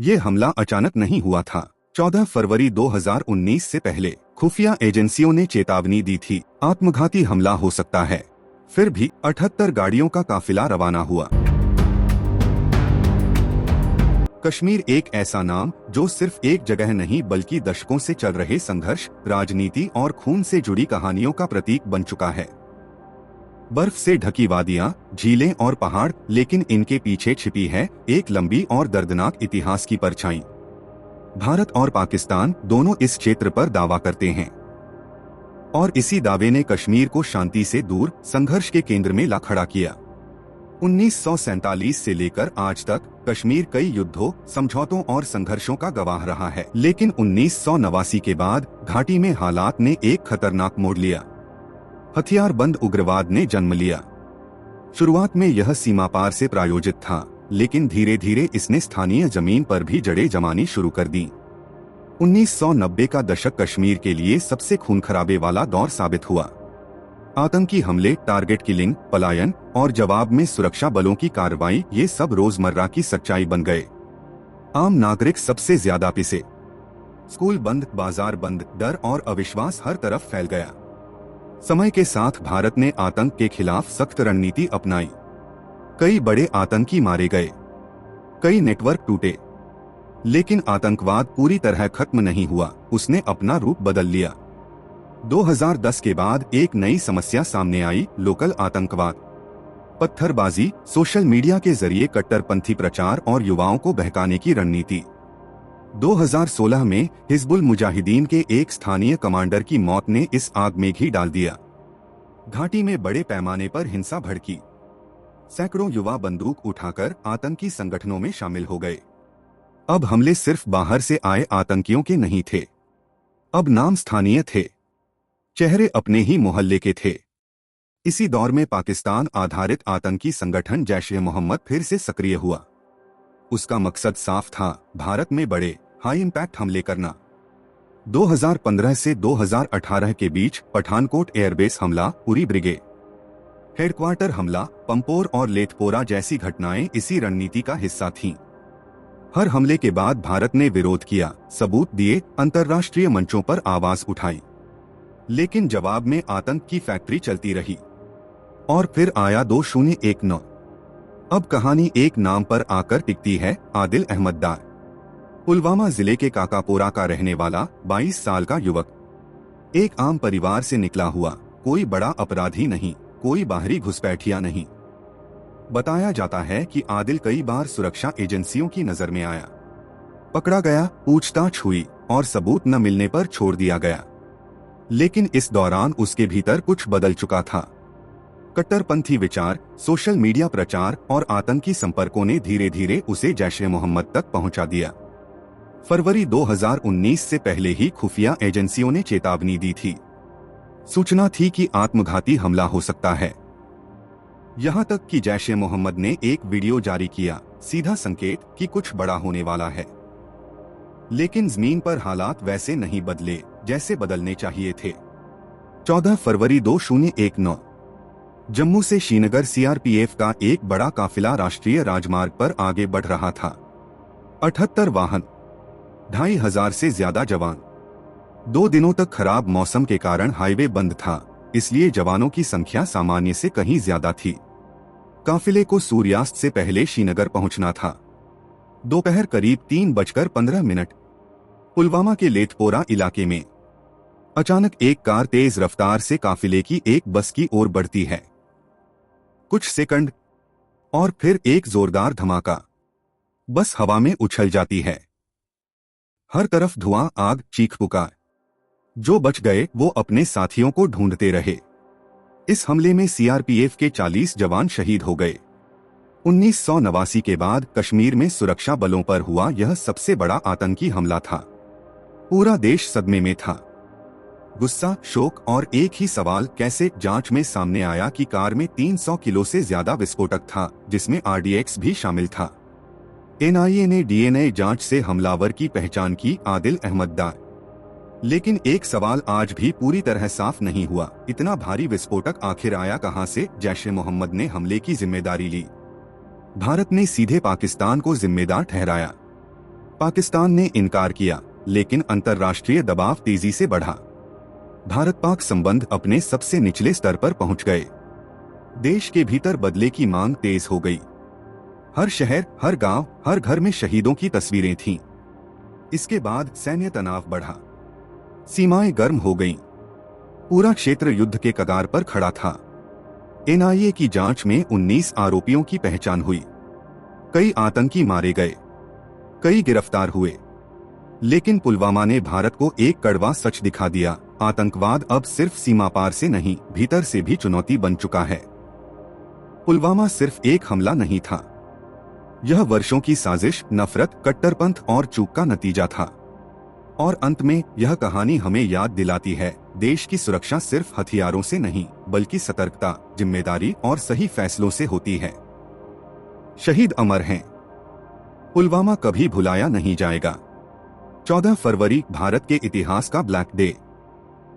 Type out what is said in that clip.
ये हमला अचानक नहीं हुआ था। 14 फरवरी 2019 से पहले खुफिया एजेंसियों ने चेतावनी दी थी, आत्मघाती हमला हो सकता है। फिर भी 78 गाड़ियों का काफिला रवाना हुआ। कश्मीर एक ऐसा नाम जो सिर्फ एक जगह नहीं बल्कि दशकों से चल रहे संघर्ष, राजनीति और खून से जुड़ी कहानियों का प्रतीक बन चुका है। बर्फ से ढकी वादियां, झीलें और पहाड़, लेकिन इनके पीछे छिपी है एक लंबी और दर्दनाक इतिहास की परछाई। भारत और पाकिस्तान दोनों इस क्षेत्र पर दावा करते हैं और इसी दावे ने कश्मीर को शांति से दूर, संघर्ष के केंद्र में ला खड़ा किया। 1947 से लेकर आज तक कश्मीर कई युद्धों, समझौतों और संघर्षों का गवाह रहा है, लेकिन 1989 के बाद घाटी में हालात ने एक खतरनाक मोड़ लिया। हथियारबंद उग्रवाद ने जन्म लिया। शुरुआत में यह सीमा पार से प्रायोजित था, लेकिन धीरे धीरे इसने स्थानीय जमीन पर भी जड़ें जमानी शुरू कर दी। 1990 का दशक कश्मीर के लिए सबसे खून खराबे वाला दौर साबित हुआ। आतंकी हमले, टारगेट किलिंग, पलायन और जवाब में सुरक्षा बलों की कार्रवाई, ये सब रोजमर्रा की सच्चाई बन गए। आम नागरिक सबसे ज्यादा पिसे। स्कूल बंद, बाजार बंद, डर और अविश्वास हर तरफ फैल गया। समय के साथ भारत ने आतंक के खिलाफ सख्त रणनीति अपनाई। कई बड़े आतंकी मारे गए, कई नेटवर्क टूटे, लेकिन आतंकवाद पूरी तरह खत्म नहीं हुआ, उसने अपना रूप बदल लिया। 2010 के बाद एक नई समस्या सामने आई, लोकल आतंकवाद। पत्थरबाजी, सोशल मीडिया के जरिए कट्टरपंथी प्रचार और युवाओं को बहकाने की रणनीति। 2016 में हिजबुल मुजाहिदीन के एक स्थानीय कमांडर की मौत ने इस आग में घी डाल दिया। घाटी में बड़े पैमाने पर हिंसा भड़की। सैकड़ों युवा बंदूक उठाकर आतंकी संगठनों में शामिल हो गए। अब हमले सिर्फ बाहर से आए आतंकियों के नहीं थे, अब नाम स्थानीय थे, चेहरे अपने ही मोहल्ले के थे। इसी दौर में पाकिस्तान आधारित आतंकी संगठन जैश-ए-मोहम्मद फिर से सक्रिय हुआ। उसका मकसद साफ था, भारत में बड़े, हाई इम्पैक्ट हमले करना। 2015 से 2018 के बीच पठानकोट एयरबेस हमला, उरी ब्रिगेड हेडक्वार्टर हमला, पंपोर और लेथपोरा जैसी घटनाएं इसी रणनीति का हिस्सा थीं। हर हमले के बाद भारत ने विरोध किया, सबूत दिए, अंतर्राष्ट्रीय मंचों पर आवाज उठाई, लेकिन जवाब में आतंक की फैक्ट्री चलती रही। और फिर आया 2019। अब कहानी एक नाम पर आकर टिकती है, आदिल अहमद डार। पुलवामा जिले के काकापोरा का रहने वाला 22 साल का युवक। एक आम परिवार से निकला हुआ, कोई बड़ा अपराधी नहीं, कोई बाहरी घुसपैठिया नहीं। बताया जाता है कि आदिल कई बार सुरक्षा एजेंसियों की नजर में आया, पकड़ा गया, पूछताछ हुई और सबूत न मिलने पर छोड़ दिया गया। लेकिन इस दौरान उसके भीतर कुछ बदल चुका था। कट्टरपंथी विचार, सोशल मीडिया प्रचार और आतंकी संपर्कों ने धीरे धीरे उसे जैश-ए-मोहम्मद तक पहुंचा दिया। फरवरी 2019 से पहले ही खुफिया एजेंसियों ने चेतावनी दी थी। सूचना थी कि आत्मघाती हमला हो सकता है। यहां तक कि जैश-ए-मोहम्मद ने एक वीडियो जारी किया, सीधा संकेत कि कुछ बड़ा होने वाला है। लेकिन जमीन पर हालात वैसे नहीं बदले जैसे बदलने चाहिए थे। 14 फरवरी 2019 जम्मू से श्रीनगर सीआरपीएफ का एक बड़ा काफिला राष्ट्रीय राजमार्ग पर आगे बढ़ रहा था। 78 वाहन, 2500 से ज्यादा जवान। 2 दिनों तक खराब मौसम के कारण हाईवे बंद था, इसलिए जवानों की संख्या सामान्य से कहीं ज्यादा थी। काफिले को सूर्यास्त से पहले श्रीनगर पहुंचना था। दोपहर करीब 3:15 पुलवामा के लेथपोरा इलाके में अचानक एक कार तेज रफ्तार से काफिले की एक बस की ओर बढ़ती है। कुछ सेकंड और फिर एक जोरदार धमाका। बस हवा में उछल जाती है। हर तरफ धुआं, आग, चीख पुकार। जो बच गए वो अपने साथियों को ढूंढते रहे। इस हमले में सीआरपीएफ के 40 जवान शहीद हो गए। 1989 के बाद कश्मीर में सुरक्षा बलों पर हुआ यह सबसे बड़ा आतंकी हमला था। पूरा देश सदमे में था। गुस्सा, शोक और एक ही सवाल, कैसे? जांच में सामने आया कि कार में 300 किलो से ज्यादा विस्फोटक था, जिसमें आरडीएक्स भी शामिल था। एनआईए ने डीएनए जांच से हमलावर की पहचान की, आदिल अहमद डार। लेकिन एक सवाल आज भी पूरी तरह साफ नहीं हुआ, इतना भारी विस्फोटक आखिर आया कहां से? जैश-ए-मोहम्मद ने हमले की जिम्मेदारी ली। भारत ने सीधे पाकिस्तान को जिम्मेदार ठहराया। पाकिस्तान ने इनकार किया, लेकिन अंतर्राष्ट्रीय दबाव तेजी से बढ़ा। भारत पाक संबंध अपने सबसे निचले स्तर पर पहुंच गए। देश के भीतर बदले की मांग तेज हो गई। हर शहर, हर गांव, हर घर में शहीदों की तस्वीरें थीं। इसके बाद सैन्य तनाव बढ़ा, सीमाएं गर्म हो गईं। पूरा क्षेत्र युद्ध के कगार पर खड़ा था। एनआईए की जांच में 19 आरोपियों की पहचान हुई। कई आतंकी मारे गए, कई गिरफ्तार हुए। लेकिन पुलवामा ने भारत को एक कड़वा सच दिखा दिया, आतंकवाद अब सिर्फ सीमा पार से नहीं, भीतर से भी चुनौती बन चुका है। पुलवामा सिर्फ एक हमला नहीं था, यह वर्षों की साजिश, नफरत, कट्टरपंथ और चूक का नतीजा था। और अंत में यह कहानी हमें याद दिलाती है, देश की सुरक्षा सिर्फ हथियारों से नहीं, बल्कि सतर्कता, जिम्मेदारी और सही फैसलों से होती है। शहीद अमर हैं, पुलवामा कभी भुलाया नहीं जाएगा। 14 फरवरी भारत के इतिहास का ब्लैक डे।